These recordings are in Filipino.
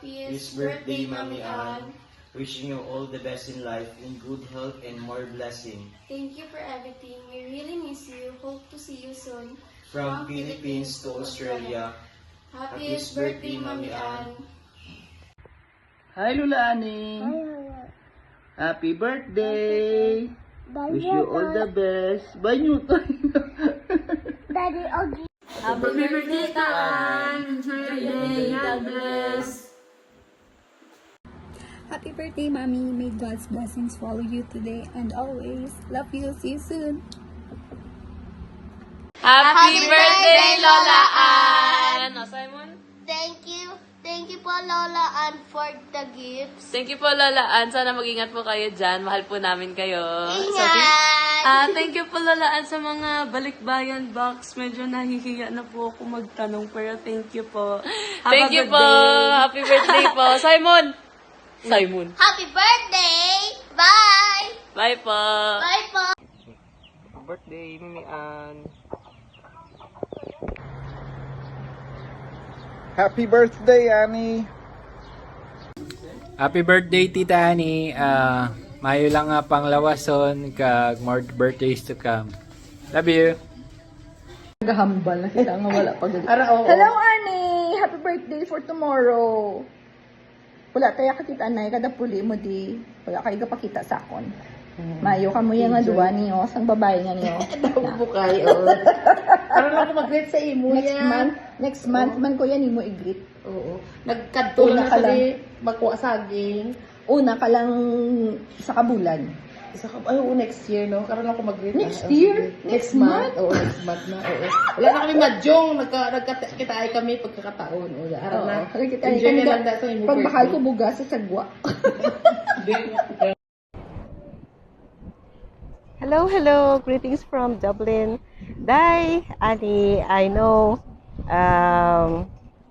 Happiest birthday, Mami Ann. Wishing you all the best in life, in good health and more blessing. Thank you for everything. We really miss you. Hope to see you soon. From Philippines to Australia. Happiest birthday, Mami Ann. Hi, Lula Ani. Happy birthday. Wish you all the best. Bye, Newton. Daddy, okay. Happy birthday, Taan! Enjoy your day. God bless. Happy birthday, Mommy. May God's blessings follow you today and always. Love you. See you soon. Happy birthday, Lola Ann! O, Simon? Thank you po, Lola Ann, for the gifts. Thank you po, Lola Ann. Sana mag-ingat po kayo dyan. Mahal po namin kayo. Ingat! Thank you po, Lola Ann, sa mga balikbayan box. Medyo nahihiya na po ako magtanong, pero thank you po. Thank you po. Happy birthday po. Simon! Simon. Happy birthday! Bye! Bye po. Bye po! Happy birthday, Mimi Ann. Happy birthday, Annie. Happy birthday, Tita Annie. Mayo lang nga panglawason kag more birthdays to come. Love you. Nagahambal na kita nga wala pag Hello, Annie. Happy birthday for tomorrow. Wala tayo kakita na kada puli mo di. Wala kayo kapakita sa akon. Mayo ka mo yung nga duwa niyo. Sang babae nga niyo. bukay. Para lang ako mag-greet sa imo Next month man ko yan imo i-greet. Oo. Nagkadto Una na ka kasi makuha saging. Una ka lang sa kabulan. Isa ka, next year, no? Karoon ako mag-greet. Next year? Next month? Oo, next month na. Oo. Wala na kami madyong. Nagkita kami pagkakataon. O, araw na. Enjoy na lang dito yung Pag bakal ko buga sa sagwa. Hello. Greetings from Dublin. Dai, Annie, I know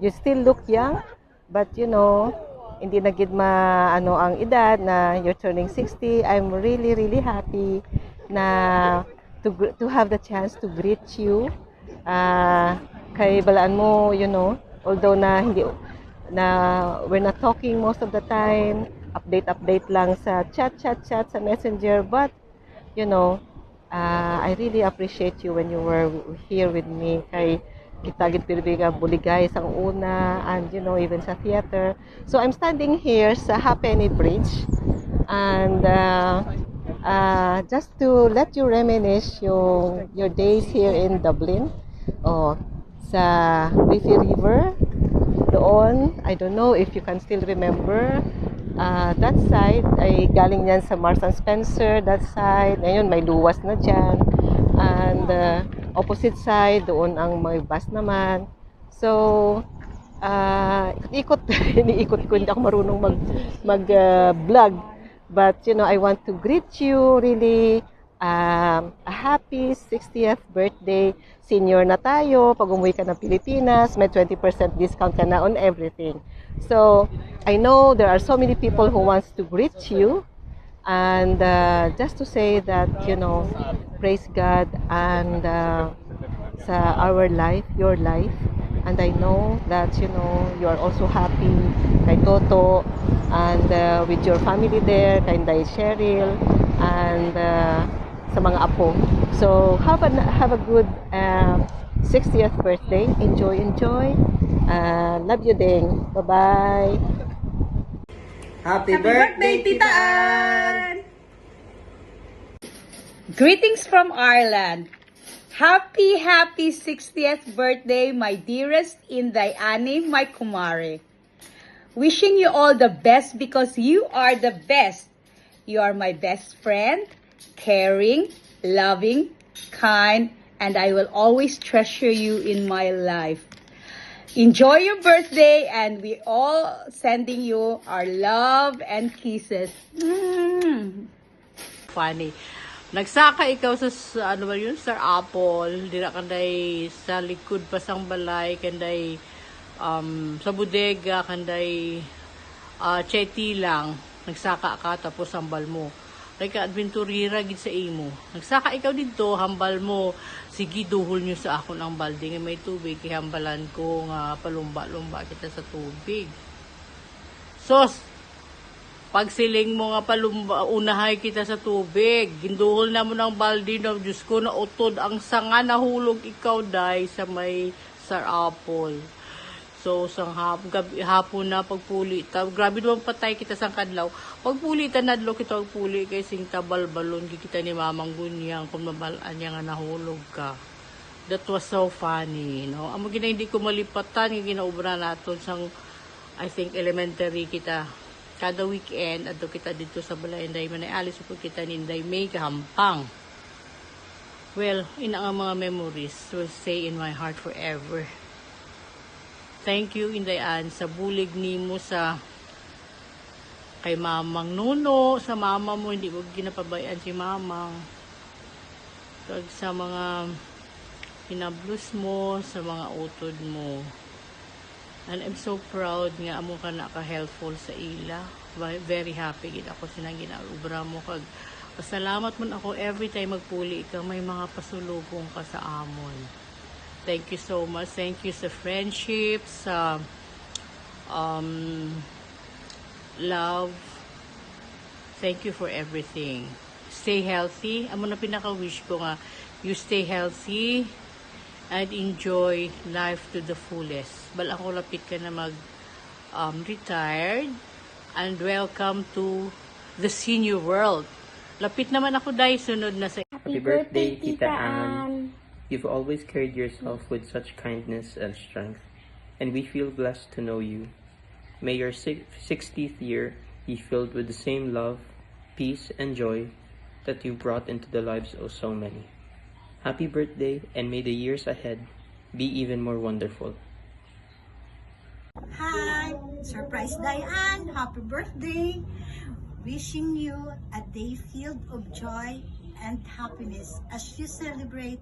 you still look young, but you know, hindi na gid ang edad na you're turning 60. I'm really happy na to have the chance to greet you. Kay balaan mo, you know, although na we're not talking most of the time, update lang sa chat sa Messenger, but you know, I really appreciate you when you were here with me. Kay kita gid pirbiga buligay sang una, and you know, even sa theater. So I'm standing here sa Halfpenny Bridge, and just to let you reminisce your days here in Dublin. Sa Liffey River doon, I don't know if you can still remember. That side ay galing yan sa Marks and Spencer, that side. Ngayon may luwas na dyan. And opposite side, doon ang may bus naman. So, iniikot ko, hindi ako marunong mag-vlog. But, you know, I want to greet you really. A happy 60th birthday. Senior na tayo. Pag umuwi ka ng Pilipinas, may 20% discount ka na on everything. So, I know there are so many people who wants to greet you. And just to say that, you know, praise God and sa our life, your life. And I know that, you know, you are also happy kay Toto and with your family there, kay Inday Cheryl, and sa mga apo. So, have a good 60th birthday. Enjoy. Love you, Ding. Bye-bye. Happy birthday, Tita Ann! Greetings from Ireland. Happy 60th birthday, my dearest Inday Annie, my kumare. Wishing you all the best because you are the best. You are my best friend, caring, loving, kind, and I will always treasure you in my life. Enjoy your birthday, and we all sending you our love and kisses. Funny. Nagsaka ikaw sa ano ba yun? Sa Apple. Dira kanday sa likod pa sang balay. Kanday sa bodega. Kanday chetty lang. Nagsaka ka tapos hambal mo. Kaya ka-adventurira gid sa imo. Nagsaka ikaw dito, hambal mo. Sige, duhol nyo sa akon ang balde nga may tubig. Kihambalan ko nga palumba-lumba kita sa tubig. Sos, pagsiling mo nga unahay kita sa tubig. Ginduhol na mo ng balde na, Diyos ko, na utod ang sanga nahulog ikaw, day, sa may sarapol. So, sang hapon na pagpuli. Grabe naman patay kita sang kadlaw. Pagpuli, tanadlo kita pagpuli kay sing tabal-balon. Kita ni Mamang Gunyang kung mabalaan niya nga nahulog ka. That was so funny, no? Amo gina hindi ko malipatan, yung ginaubra naton sang, I think, elementary kita. Kada weekend, ato kita dito sa balay, inday manay alis po kita ninday may kahampang. Well, ina nga mga memories will stay in my heart forever. Thank you, Inday Ann, sa bulig nimo sa kay Mamang Nuno, sa mama mo, hindi mo ginapabayaan si Mamang. Kag sa mga pinablos mo, sa mga utod mo. And I'm so proud nga amo ka naka-helpful sa ila. Very happy gid ako sinang ginaubra mo kag pasalamat man ako every time magpuli ka may mga pasulubong ka sa amon. Thank you so much. Thank you sa friendship, sa love. Thank you for everything. Stay healthy. Amo na pinaka-wish ko nga you stay healthy and enjoy life to the fullest. Bal ako lapit ka na retired and welcome to the senior world. Lapit naman ako dahil sunod na sa Happy birthday, Tita Ann. You've always carried yourself with such kindness and strength, and we feel blessed to know you. May your 60th year be filled with the same love, peace, and joy that you brought into the lives of so many. Happy birthday, and may the years ahead be even more wonderful. Hi, Surprise Diane, happy birthday. Wishing you a day filled of joy and happiness as you celebrate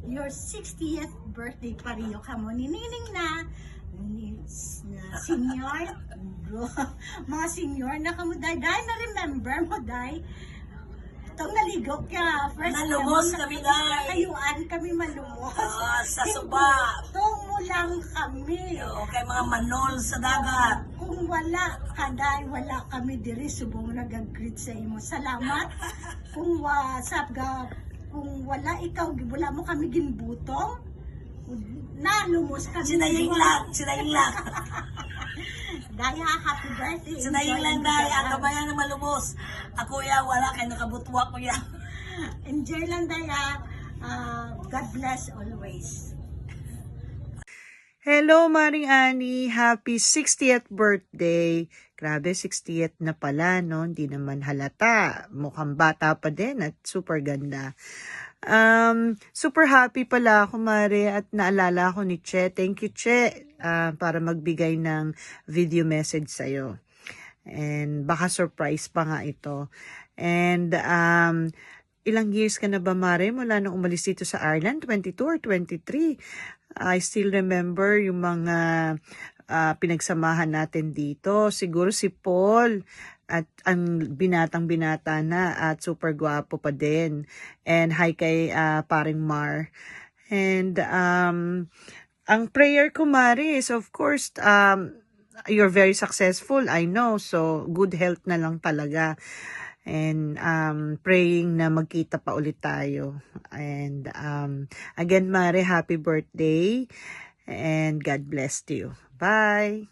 your 60th birthday. Pariyo ka mo ni Nining na senior, mga senior na kamo day, na-remember mo day. Itong naligo ka. First malumos kami day. Kayuan kami malumos. Sa suba. Tungo lang kami. Okay, mga manol sa dagat. Kung wala ka day, wala kami diri subong nag-greet sa imo. Salamat. Kung kung wala ikaw, wala mo kami ginbutong, nalumos kami. Sinaying lang. Daya, happy birthday. Sinaying lang, Daya. Ang kabayan na malumos. Ako ya, wala kayo nakabutwa ko ya. Enjoy lang, Daya. God bless always. Hello, Maring Annie. Happy 60th birthday. Grabe, 60th na pala, no? Hindi naman halata. Mukhang bata pa din at super ganda. Super happy pala ako, Mare, at naalala ako ni Che. Thank you, Che, para magbigay ng video message sa'yo. And baka surprise pa nga ito. And ilang years ka na ba, Mare, mula nung umalis dito sa Ireland? 22 or 23? I still remember yung mga pinagsamahan natin dito. Siguro si Paul at ang binatang-binata na at super gwapo pa din. And hi kay paring Mar. And ang prayer ko, Mari, is of course, you're very successful, I know. So, good health na lang talaga. And praying na magkita pa ulit tayo. And again, Mare, happy birthday. And God bless you. Bye!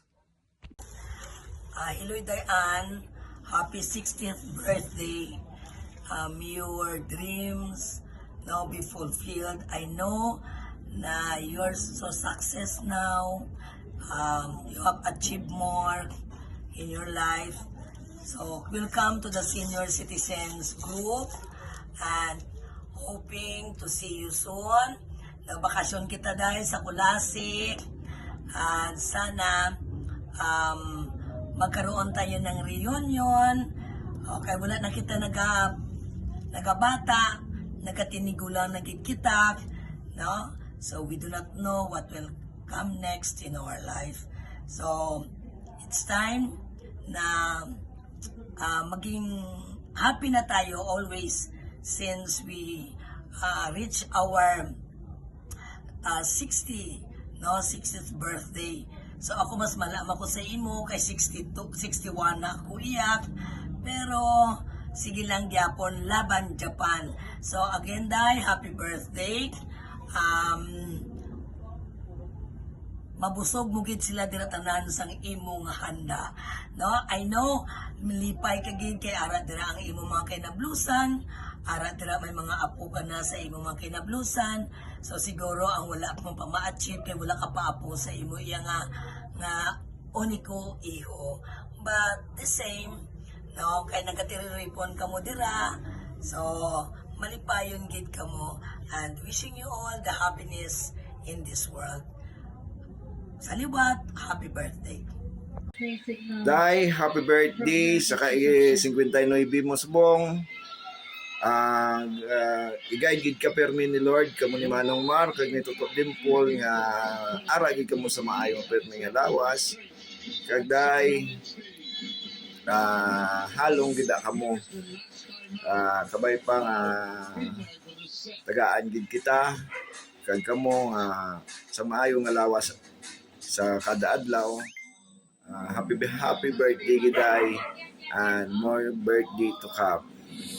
Iloy Dayan, happy 60th birthday. Your dreams now be fulfilled. I know na you're so success now. You have achieved more in your life. So, welcome to the Senior Citizens Group and hoping to see you soon. Nagbakasyon kita dahil sa Kulasik. And sana magkaroon tayo ng reunion. Okay, wala na kita nagabata, nagatinigulang nagkikita, no? So we do not know what will come next in our life. So it's time na maging happy na tayo always since we reach our 60th birthday. So ako mas malaman ko sa imo kay 62, 61 na ako iyak. Pero sige lang gyapon laban Japan. So again day, happy birthday. Mabusog mo gid sila dira tanan sang imo nga handa. No, I know milipay ka gid kay ara dira ang imo mga kinablusan, ara dira may mga apo ka na sa imo mga kinablusan. So siguro ang wala pa mo ma-achieve kay wala ka pa apo sa imo iya nga uniko iho. But the same, no, kay nagatiripon ka mo dira. So malipayon gid ka mo, and wishing you all the happiness in this world. Saliwat, happy birthday. Day, happy birthday sa ka-59 mo subong. I-guide gid ka permi ni Lord kamo ni Manong Mar kag ni Tutok Dimple nga ara gid kamo sa maayong permi nga lawas. Kag day halong gid kamo. Kabay pa nga tagaan gid kita kag kamo sa maayong nga lawas sa kada adlaw. Happy birthday giday and more birthday to come.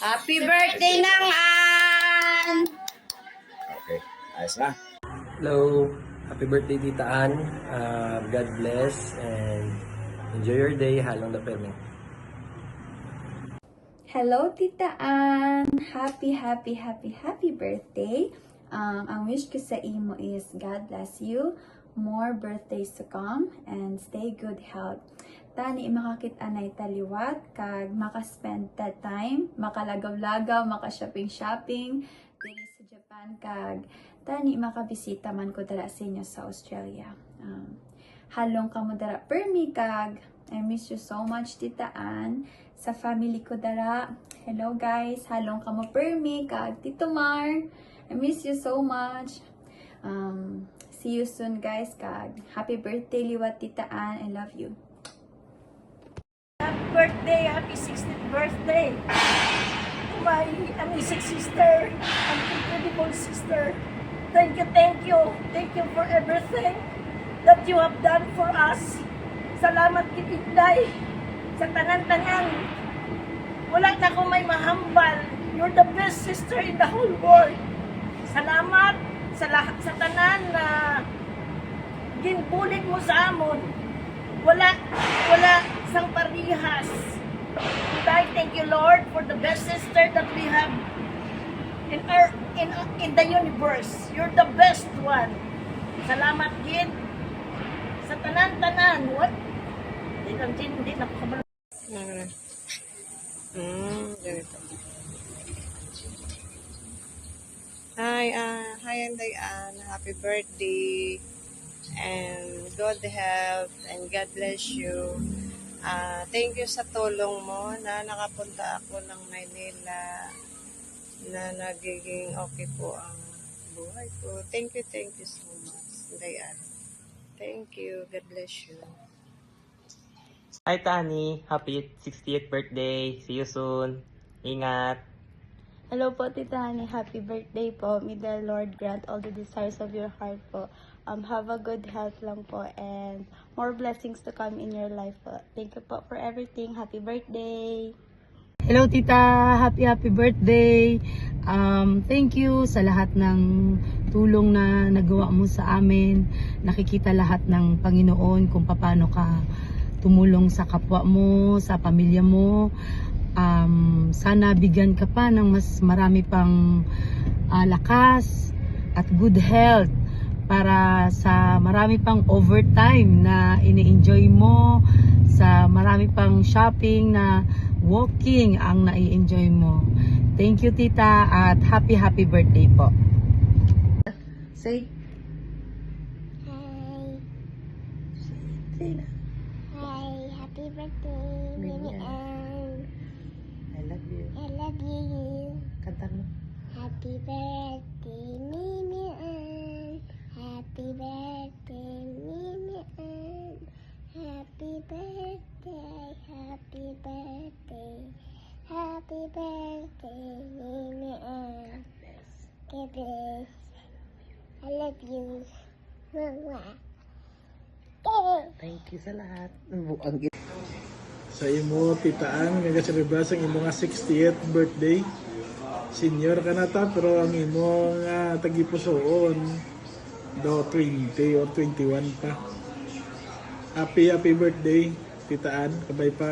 Happy birthday Nang An! Okay, ayos na. Hello, happy birthday Tita Ann. God bless and enjoy your day. Halong na permi. Hello, Tita Ann! Happy birthday! Ang wish ko sa imo is God bless you, more birthdays to come, and stay good health. Tani makakit anay taliwat, kag makaspend that time, makalagaw-lagaw, makashopping-shopping, dili sa Japan, kag tani makabisita man ko dala sa inyo sa Australia. Halong ka mo dara permi, kag I miss you so much, Tita Ann. Sa family ko dara, hello guys, halong ka mo permi, kag Tito Mar, I miss you so much. See you soon guys, kag happy birthday liwat Tita Ann, I love you. Happy birthday, happy 16th birthday to my amazing sister, an incredible sister. Thank you for everything that you have done for us. Salamat kititday sa tanan-tanan. Wala na akong may mahambal. You're the best sister in the whole world. Salamat sa tanan na ginbulig mo sa amon. Wala sang parihas. I thank you Lord for the best sister that we have in the universe. You're the best one. Salamat gid sa tanan-tanan. What? Hindi na kabalo. Ganito. Hi, Anday Ann. Happy birthday. And God help and God bless you. Thank you sa tulong mo na nakapunta ako ng Maynila, na nagiging okay po ang buhay ko. Thank you so much, Anday Ann. Thank you. God bless you. Hi Tani, happy 60th birthday. See you soon. Ingat. Hello po, Tita Honey. Happy birthday po. May the Lord grant all the desires of your heart po. Have a good health lang po and more blessings to come in your life po. Thank you po for everything. Happy birthday! Hello Tita, happy birthday. Thank you sa lahat ng tulong na nagawa mo sa amin. Nakikita lahat ng Panginoon kung paano ka tumulong sa kapwa mo, sa pamilya mo. Sana bigyan ka pa ng mas marami pang lakas at good health para sa marami pang overtime na ini-enjoy mo, sa marami pang shopping na walking ang nai-enjoy mo. Thank you Tita at happy birthday po. Say Hi, happy birthday, Mimi Ann. I love you. I love you. Kanta mo. Happy birthday, Mimi Ann. Happy birthday, Mimi Ann. Happy birthday, happy birthday. Happy birthday, Mimi Ann. God bless. I love you. Mwah, mwah. Thank you sa lahat. Sa imo titaan nga celebras ang imo nga 60th birthday. Senior ka na ta pero ang imo nga tagipusoon do 20 or 21 pa. Happy birthday titaan, kabay pa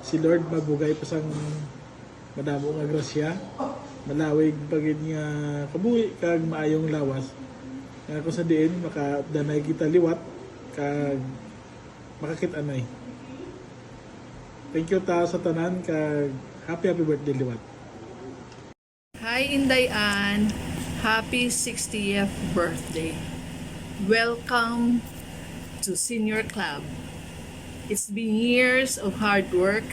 si Lord mabugay pa sang madamo nga grasya. Malawig pagid nga kabuhi kag maayong lawas. Nga kung sa diin makadanay kita liwat kag makakit-anay. Thank you ta sa tanan kag happy birthday liwat. Hi Inday Ann, happy 60th birthday. Welcome to Senior Club. It's been years of hard work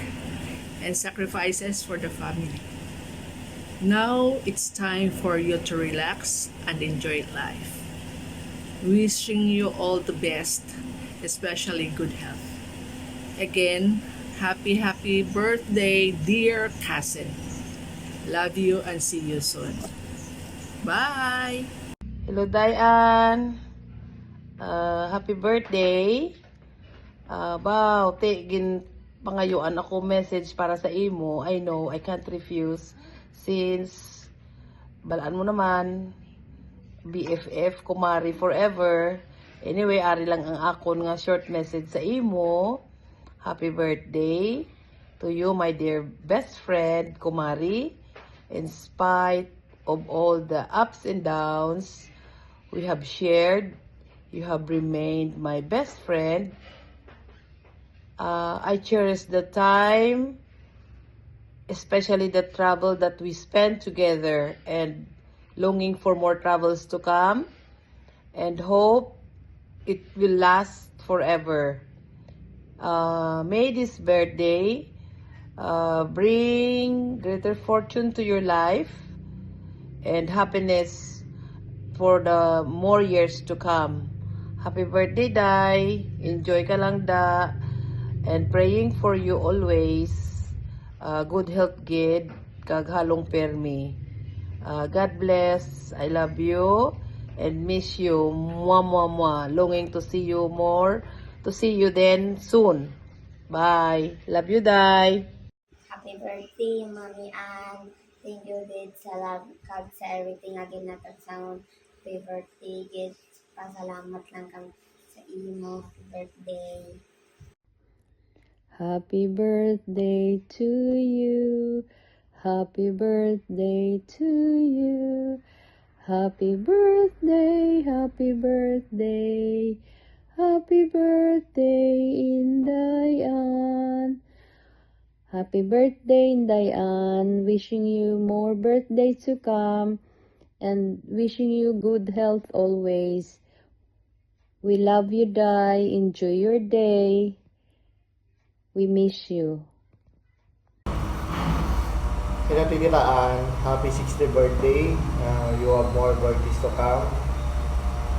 and sacrifices for the family. Now it's time for you to relax and enjoy life. Wishing you all the best, especially good health. Again, happy birthday, dear cousin. Love you and see you soon. Bye! Hello, Dayan. Happy birthday. Gin pangayuan ako message para sa imo. I know, I can't refuse. Since, balaan mo naman, BFF, kumari forever. Anyway, ari lang ang akon nga short message sa imo. Happy birthday to you, my dear best friend, kumari. In spite of all the ups and downs we have shared, you have remained my best friend. I cherish the time, especially the travel that we spent together, and longing for more travels to come, and hope it will last forever. May this birthday bring greater fortune to your life and happiness for the more years to come. Happy birthday, Day. Enjoy ka lang, da. And praying for you always. Good health, gid. Kag halong permi. God bless. I love you and miss you. Mwah, mwah, mwah. Longing to see you more. To see you then soon. Bye. Love you, Day. Happy birthday, Mommy Ann. Thank you, Gid, sa love, kag sa everything again na sound. Happy birthday, Gid. Pasalamat lang kang sa imo. Happy birthday. Happy birthday to you. Happy birthday to you. Happy birthday, happy birthday. Happy birthday, Inday Ann. Happy birthday, Inday Ann. Wishing you more birthdays to come and wishing you good health always. We love you, Day. Enjoy your day. We miss you. Kaya Tigitaan, happy 60th birthday. You have more birthdays to come.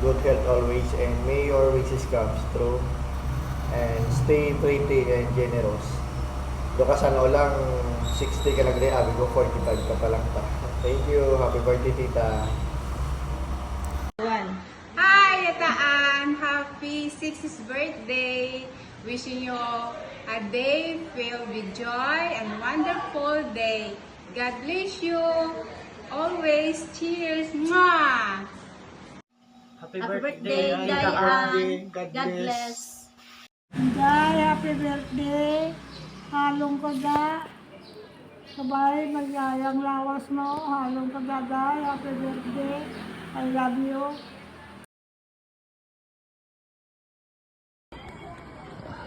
Good health always, and may your wishes come true. And stay pretty and generous. Do ka sana lang 60 ka nagre, abi ko 45 ka pa lang ta. Thank you. Happy birthday, tita. Hi, Yataan! Happy 60th birthday! Wishing you a day filled with joy and wonderful day. God bless you. Always. Cheers. Mwah! Happy birthday, Dayan. God bless. Day, happy birthday. Halong ka da. Sabay, magyayang lawas mo. Halong ka da, Day. Happy birthday. I love you.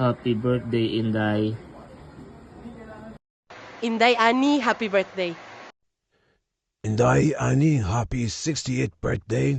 Happy birthday, Inday. Inday Ani, happy birthday. Inday Ani, happy 68th birthday.